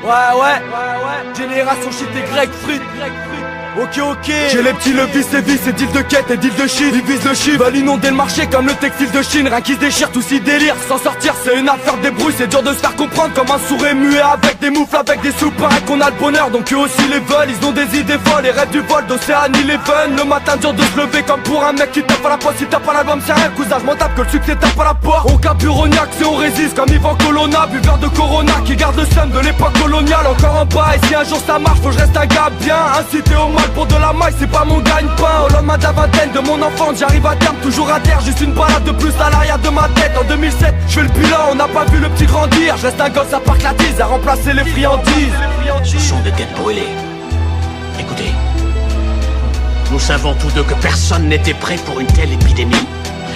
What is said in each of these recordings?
Ouais, génération shit et grec frites. Ok. J'ai les petits levis et vis et deal de quête et deal de shit. Ils visent le chiffre, veulent inonder le marché comme le textile de Chine. Rien qui se déchire, tout s'y délire. S'en sortir c'est une affaire de débrouille. C'est dur de se faire comprendre comme un sourd et muet. Avec des moufles, avec des sous, pareil qu'on a le bonheur. Donc eux aussi les veulent, ils ont des idées folles. Les rêves du vol d'Océanie les fun. Le matin dur de se lever comme pour un mec qui tape à la poste. Si tape pas l'album c'est rien, cousin, je m'en tape que le succès tape à la porte. On caburoniaque c'est on résiste comme Ivan Colonna. Buveur de Corona qui garde le seum de l'époque coloniale. Encore en bas et si un jour ça marche faut que je reste un gars bien. Incité au mal pour de la maille c'est pas mon gagne-pain. Au lendemain de la vingtaine de mon enfance j'arrive à terme toujours à terre. Juste une balade de plus à l'arrière de ma tête. En 2007 je fais le bilan, on n'a pas vu le petit grandir. Je reste un gosse à Parc Latise à remplacer les friandises. Ce sont des têtes brûlées. Écoutez, nous savons tous deux que personne n'était prêt pour une telle épidémie.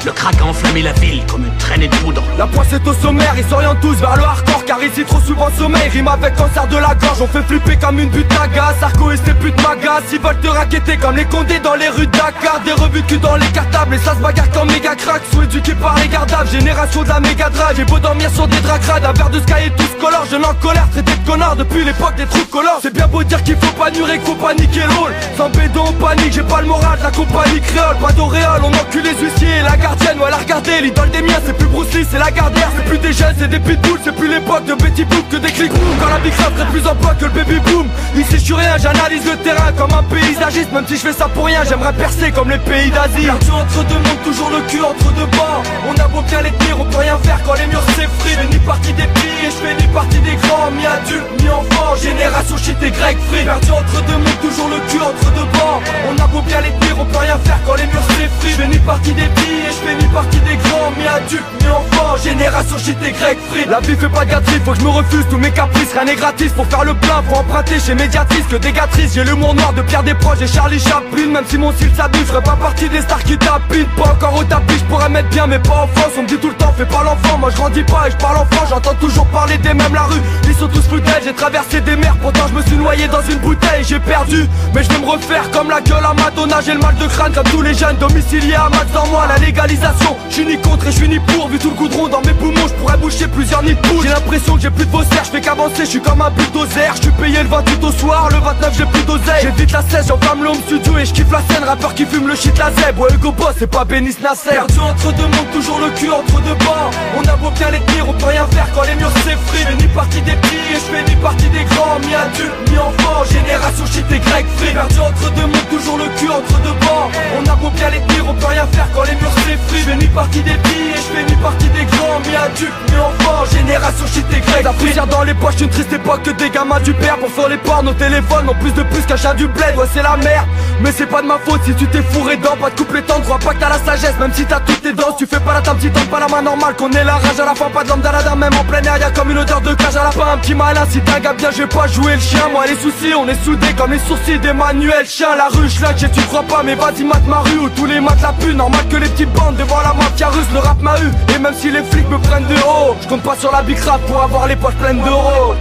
Le crack a enflammé la ville comme une traînée de poudre. La poisse est au sommaire, ils s'orientent tous vers le hardcore. Car ici trop souvent sommeil rime avec cancer de la gorge. On fait flipper comme une butte à gaz. Sarko et ses putes m'agacent. Ils veulent te raqueter comme les condés dans les rues de Dakar. Des revues de cul dans les cartables et ça se bagarre comme méga crack. Sous éduqués par les gardables, génération de la méga drive. J'ai beau dormir sur des draps crades, un verre de sky et tous color. Je en colère, traité de connard depuis l'époque des trous color. C'est bien beau dire qu'il faut pas nurer, qu'il faut pas niquer le rôle. Sans bédon on panique, j'ai pas le moral de la compagnie créole. Pas d'auréole, on encule les huissiers et la gardienne, ouais la regarder. L'idole des miens c'est plus Bruce Lee, c'est la Gardère. C'est plus des jeunes, c'est des pitbulls. C'est plus l'époque de Betty Boop que des clics boom. Quand la big rap ferait plus en poids que le baby boom. Ici je suis rien, j'analyse le terrain comme un paysagiste. Même si je fais ça pour rien, j'aimerais percer comme les pays d'Asie. Perdu entre deux mondes, toujours le cul entre deux bords. On a beau bien les tenir, on peut rien faire quand les murs s'effritent. Je fais ni partie des petits et je fais ni partie des grands. Mi adulte, mi enfant, génération shit et grec free. Perdu entre deux mondes, toujours le cul entre deux bords. On a beau bien les tenir, on peut rien faire quand les murs s'effritent. Je fais ni partie des petits et je fais ni partie des grands. Mi adulte, mi enfant, génération shit et grec free. La vie fait pas de gâterie, faut que je me refuse tous mes caprices. Rien n'est gratis, pour faire le plein, faut emprunter chez Médiatrice que des gâteries. J'ai l'humour noir de Pierre Desproges et Charlie Chaplin. Même si mon style s'abuse, je ferais pas partie des stars qui tapinent. Pas encore au tapis, je pourrais mettre bien mais pas en France. On me dit tout le temps, fais pas l'enfant, moi je grandis pas et je parle enfant. J'entends toujours parler des mêmes la rue, ils sont tous foutels. J'ai traversé des mers, pourtant je me suis noyé dans une bouteille. J'ai perdu, mais je vais me refaire comme la gueule à Madonna. J'ai le mal de crâne comme tous les jeunes domiciliés à max dans moi. La légalisation, je suis ni contre et je suis ni pour. Vu tout le goudron dans mes poumons, je pourrais boucher plusieurs nids de poules. J'ai l'impression que j'ai plus de faussaires, je fais qu'avancer, je suis comme un bulldozer. Je suis payé le 28 au soir, le 29 j'ai plus d'oseille. J'évite la 16, j'enflamme l'homme studio et je kiffe la scène. Rappeur qui fume le shit la zèbre, ouais Hugo Boss c'est pas Bénis Nasser. Perdu entre deux mondes, toujours le cul entre deux bords. On a beau bien les tenir, on peut rien faire quand les murs s'effritent. Je fais ni partie des petits et je fais ni partie des grands. Mi adulte, mi enfant, génération shit et grec free. Perdu entre deux mondes, toujours le cul entre deux bords. On a beau bien les tenir, on peut rien faire quand les murs s'effritent. Je fais ni partie des petits et je fais ni partie des grands. Mi adulte, mi enfant, génération shit et grec. La poussière dans les poches, une triste époque que des gamins du père. Pour faire les ports, nos téléphones ont plus de plus qu'un chat du bled. Ouais c'est la merde, mais c'est pas de ma faute si tu t'es fourré dedans. Pas de couplet tendre, crois pas que t'as la sagesse. Même si t'as toutes tes dents, tu fais pas la table, tente pas la main normale. Qu'on ait la rage à la fin, pas de l'homme d'Aladin. Même en plein air, y'a comme une odeur de cage à la fin. Un petit malin, si t'as un gars bien, je vais pas jouer le chien. Moi les soucis, on est soudés comme les sourcils d'Emmanuel Chien. La ruche là, tu crois pas, mais vas-y mate ma rue. Où tous les maths la pu, normal que les petites bandes devant la mafia russe. Le rap m'a eu, et même si les flics me prennent de haut, je compte pas sur la big rap pour avoir les poches pleines d'euros.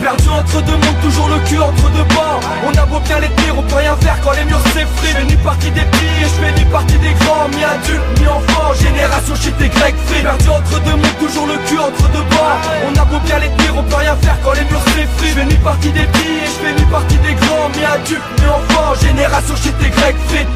Perdu entre deux mondes, toujours le cul entre deux bords. On a beau bien les tenir, on peut rien faire quand les murs s'effritent. Je fais ni partie des petits et je fais ni partie des grands. Mi adulte, mi enfant, génération shit et grec free. Perdu entre deux mondes, toujours le cul entre deux bords. On a beau bien les tenir, on peut rien faire quand les murs s'effritent. Je fais ni partie des petits et je fais ni partie des grands. Mi adulte, mi enfant, génération shit et grec free.